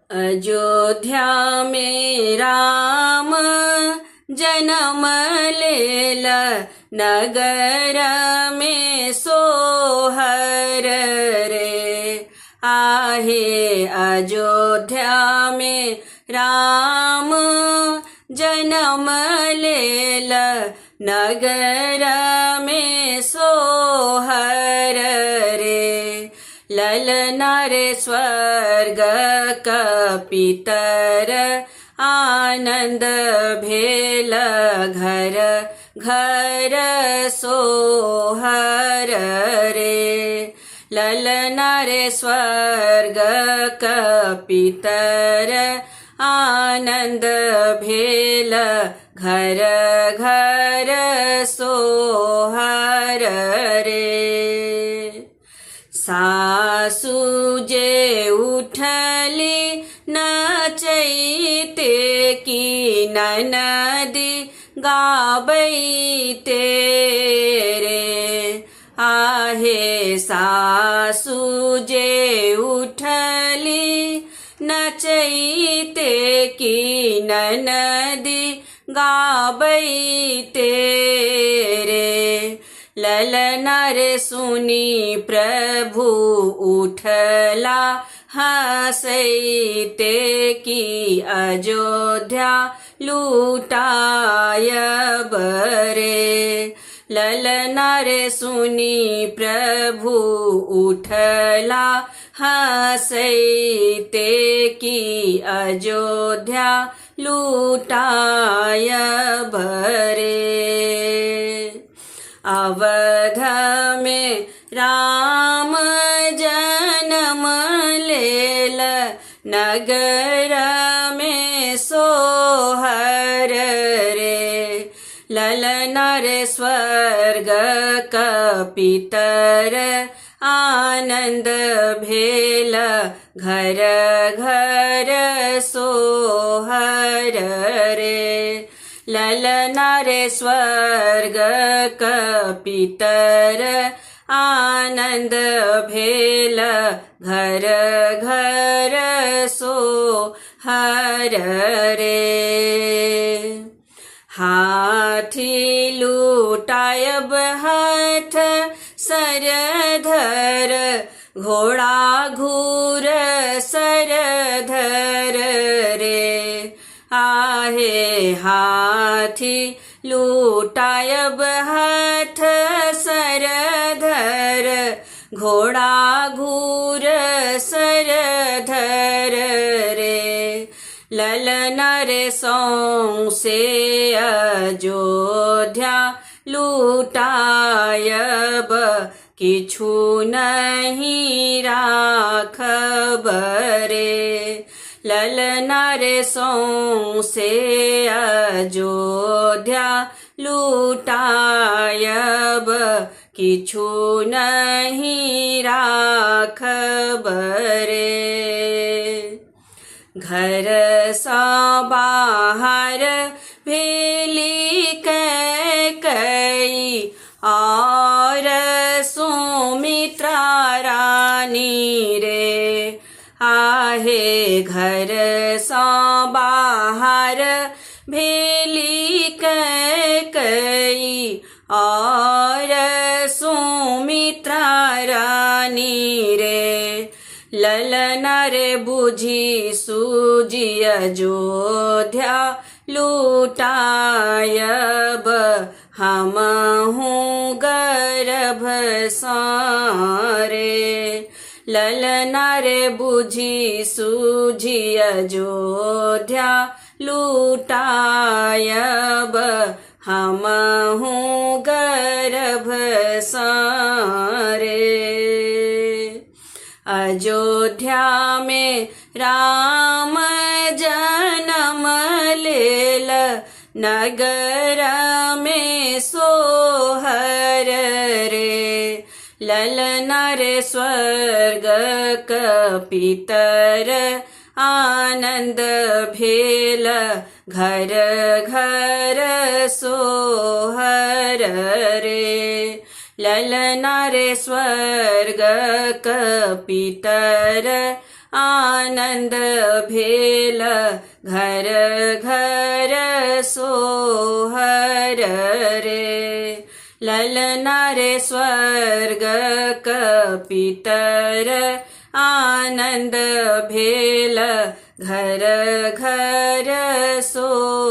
अयोध्या में राम जन्म लेल, नगर में सोहर रे। आहे अयोध्या में राम जन्म लेल, नगर में सोहर रे। ललना रे स्वर्ग कपितर, आनंद भेल घर घर सोहर रे। ललना रे स्वर्ग कपितर, आनंद भेल घर घर सोहर रे। सासु जे उठली नचैते की ननदी गाबैते रे। आहे सासु जे उठली नचैते की ननदी गाबैते रे। ललना रे सुनी प्रभु उठला हंसैते की अयोध्या लूटाय बरे। ललना रे सुनी प्रभु उठला हंसैते की अयोध्या लूटाय बरे। अवध में राम जन्म लेल, नगर में सोहर रे। ललना रे स्वर्ग कपितर, आनंद भेल घर घर सोहर रे। ललना रे स्वर्ग कपितर, आनंद भेल घर घर सोहर रे। हाथी लूटायब हठ सरधर, घोड़ा घूर सरधर रे। आहे हाथी लूटायब हठ सरधर, घोड़ा घूर सरधर रे। ललना रे सौंसे अयोध्या लूटायब, किछु नहीं राखब रे। ललना रे सौंसे अयोध्या लूटायब, किछु नहीं राखब रे। घर सा बाहर भेली कैकेयी, और सुमित्रा रानी रे। आहे घर सा बाहर भेली कैकेयी, और सुमित्रा रानी रे। ललना रे बुझी सूझी अयोध्या लूटायब, हमहु गर्भ सारे। ललना रे बुझी सूझी अयोध्या लूटायब, हमहु गर्भ सारे। अयोध्या में राम जन्म लेल, नगर में सोहर रे। ललना रे स्वर्ग कपितर, आनंद भेल घर घर सोहर रे। ललना रे स्वर्ग कपितर, आनंद भेल घर घर सोहर रे ललना रे स्वर्ग कपितर आनंद भेल घर घर सोहर